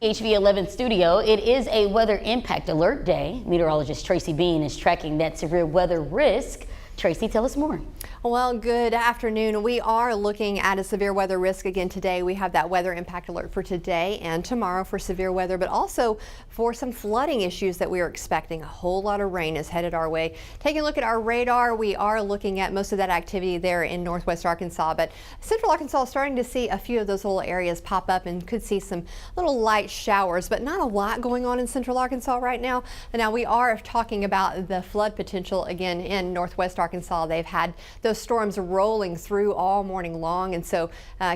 HV11 studio, it is a weather impact alert day. Meteorologist Tracy Bean is tracking that severe weather risk. Tracy, tell us more. Well, good afternoon. We are looking at a severe weather risk again today. We have that weather impact alert for today and tomorrow for severe weather, but also for some flooding issues that we are expecting. A whole lot of rain is headed our way. Taking a look at our radar, we are looking at most of that activity there in northwest Arkansas, but central Arkansas is starting to see a few of those little areas pop up and could see some little light showers, but not a lot going on in central Arkansas right now. And now we are talking about the flood potential again in northwest Arkansas. They've had those storms rolling through all morning long, and so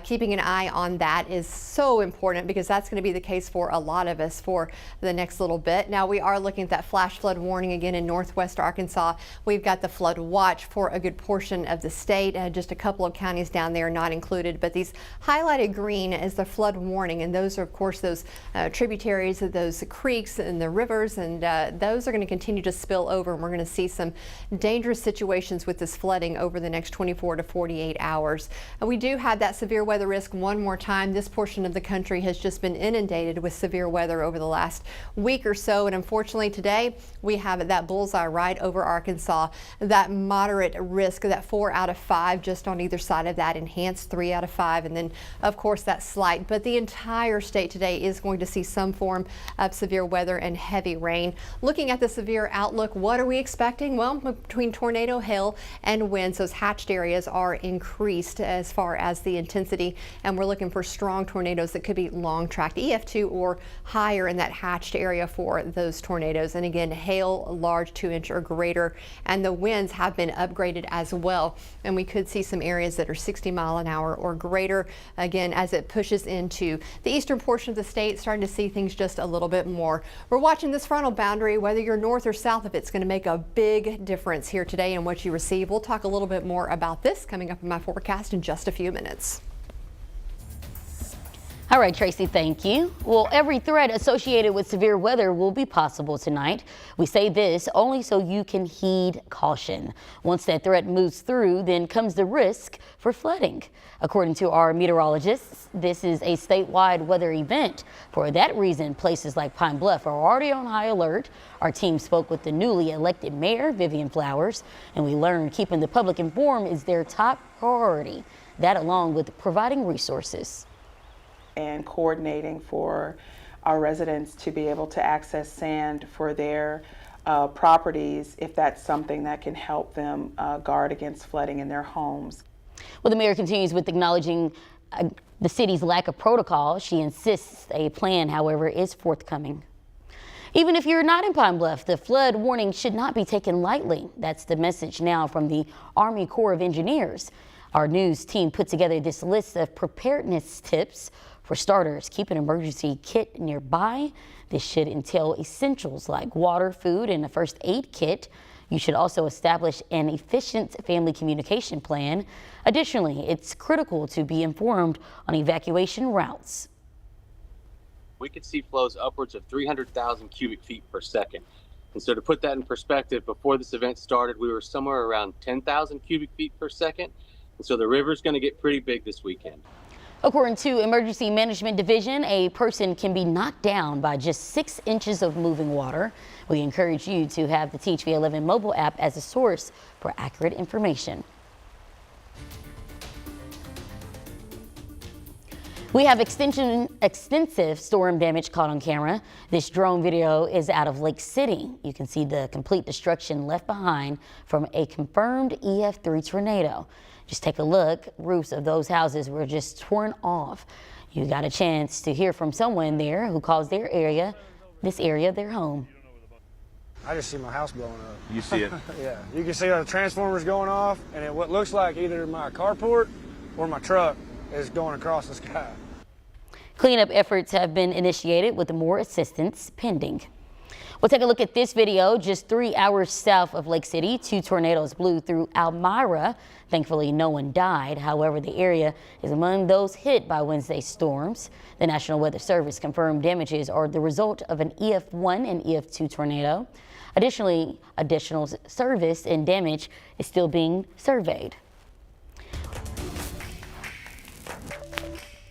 keeping an eye on that is so important because that's going to be the case for a lot of us for the next little bit. Now we are looking at that flash flood warning again in northwest Arkansas. We've got the flood watch for a good portion of the state, just a couple of counties down there not included, but these highlighted green is the flood warning, and those are of course those tributaries of those creeks and the rivers, and those are going to continue to spill over, and we're going to see some dangerous situations with this flooding over the next 24 to 48 hours. And we do have that severe weather risk one more time. This portion of the country has just been inundated with severe weather over the last week or so, and unfortunately today we have that bullseye right over Arkansas. That moderate risk, that 4 out of 5 just on either side of that, enhanced 3 out of 5, and then of course that slight. But the entire state today is going to see some form of severe weather and heavy rain. Looking at the severe outlook, what are we expecting? Well, between tornado, hail, and winds, those hatched areas are increased as far as the intensity, and we're looking for strong tornadoes that could be long tracked, EF2 or higher in that hatched area for those tornadoes. And again, hail large 2-inch or greater, and the winds have been upgraded as well, and we could see some areas that are 60 mile an hour or greater again as it pushes into the eastern portion of the state, starting to see things just a little bit more. We're watching this frontal boundary. Whether you're north or south of it's going to make a big difference here today in what you receive. We'll talk a little bit more about this coming up in my forecast in just a few minutes. All right, Tracy, thank you. Well, every threat associated with severe weather will be possible tonight. We say this only so you can heed caution. Once that threat moves through, then comes the risk for flooding. According to our meteorologists, this is a statewide weather event. For that reason, places like Pine Bluff are already on high alert. Our team spoke with the newly elected mayor, Vivian Flowers, and we learned keeping the public informed is their top priority. That along with providing resources and coordinating for our residents to be able to access sand for their properties if that's something that can help them guard against flooding in their homes. Well, the mayor continues with acknowledging the city's lack of protocol. She insists a plan, however, is forthcoming. Even if you're not in Pine Bluff, the flood warning should not be taken lightly. That's the message now from the Army Corps of Engineers. Our news team put together this list of preparedness tips. For starters, keep an emergency kit nearby. This should entail essentials like water, food, and a first aid kit. You should also establish an efficient family communication plan. Additionally, it's critical to be informed on evacuation routes. We could see flows upwards of 300,000 cubic feet per second. And so to put that in perspective, before this event started, we were somewhere around 10,000 cubic feet per second. And so the river's going to get pretty big this weekend. According to Emergency Management Division, a person can be knocked down by just 6 inches of moving water. We encourage you to have the THV11 mobile app as a source for accurate information. We have extensive storm damage caught on camera. This drone video is out of Lake City. You can see the complete destruction left behind from a confirmed EF3 tornado. Just take a look. Roofs of those houses were just torn off. You got a chance to hear from someone there who calls this area their home. I just see my house blowing up. You see it? Yeah, you can see the transformers going off, and it, what looks like either my carport or my truck is going across the sky. Cleanup efforts have been initiated with more assistance pending. We'll take a look at this video. Just 3 hours south of Lake City, 2 tornadoes blew through Elmira. Thankfully, no one died. However, the area is among those hit by Wednesday's storms. The National Weather Service confirmed damages are the result of an EF1 and EF2 tornado. Additionally, additional service and damage is still being surveyed.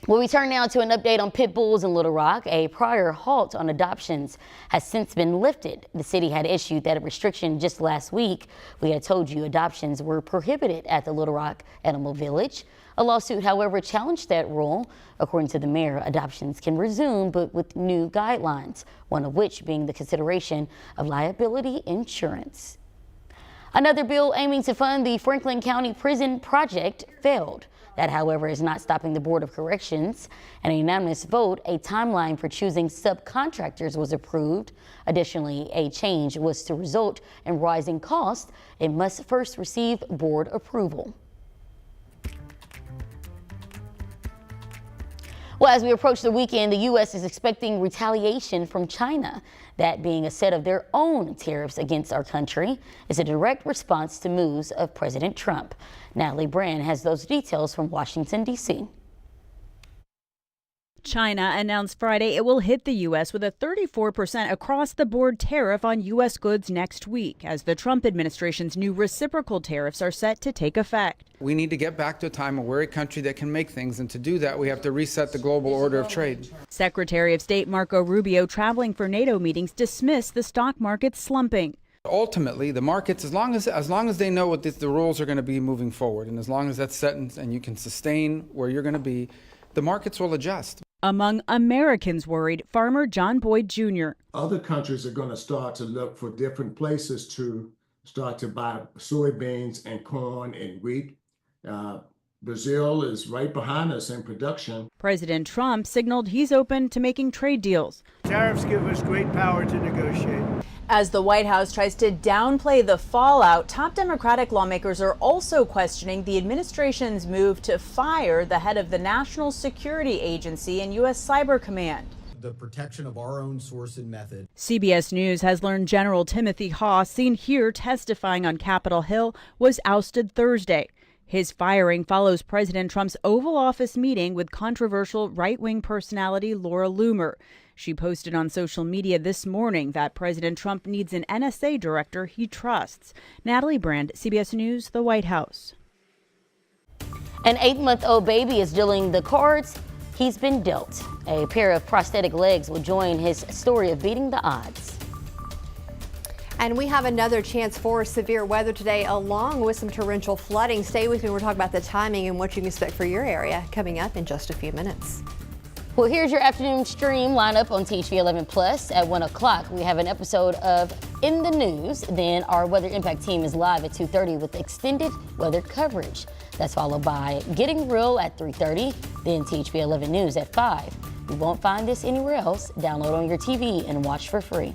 Well, we turn now to an update on pit bulls in Little Rock. A prior halt on adoptions has since been lifted. The city had issued that restriction just last week. We had told you adoptions were prohibited at the Little Rock Animal Village. A lawsuit, however, challenged that rule. According to the mayor, adoptions can resume, but with new guidelines, one of which being the consideration of liability insurance. Another bill aiming to fund the Franklin County Prison project failed. That, however, is not stopping the Board of Corrections. In a unanimous vote, a timeline for choosing subcontractors was approved. Additionally, a change was to result in rising costs. It must first receive board approval. Well, as we approach the weekend, the U.S. is expecting retaliation from China. That being a set of their own tariffs against our country is a direct response to moves of President Trump. Natalie Brand has those details from Washington, D.C. China announced Friday it will hit the U.S. with a 34% across-the-board tariff on U.S. goods next week, as the Trump administration's new reciprocal tariffs are set to take effect. We need to get back to a time where we're a country that can make things, and to do that, we have to reset the global order of trade. Secretary of State Marco Rubio, traveling for NATO meetings, dismissed the stock market slumping. Ultimately, the markets, as long as they know what the rules are going to be moving forward, and as long as that's set and you can sustain where you're going to be, the markets will adjust. Among Americans worried, farmer John Boyd Jr. Other countries are going to start to look for different places to start to buy soybeans and corn and wheat. Brazil is right behind us in production. President Trump signaled he's open to making trade deals. Tariffs give us great power to negotiate. As the White House tries to downplay the fallout, top Democratic lawmakers are also questioning the administration's move to fire the head of the National Security Agency and U.S. Cyber Command. The protection of our own source and method. CBS News has learned General Timothy Haas, seen here testifying on Capitol Hill, was ousted Thursday. His firing follows President Trump's Oval Office meeting with controversial right-wing personality Laura Loomer. She posted on social media this morning that President Trump needs an NSA director he trusts. Natalie Brand, CBS News, the White House. An 8-month-old baby is dealing the cards he's been dealt. A pair of prosthetic legs will join his story of beating the odds. And we have another chance for severe weather today, along with some torrential flooding. Stay with me. We're talking about the timing and what you can expect for your area coming up in just a few minutes. Well, here's your afternoon stream lineup on THV 11 Plus. At 1 o'clock, we have an episode of In the News. Then our Weather Impact team is live at 2:30 with extended weather coverage. That's followed by Getting Real at 3:30, then THV 11 News at 5. You won't find this anywhere else. Download on your TV and watch for free.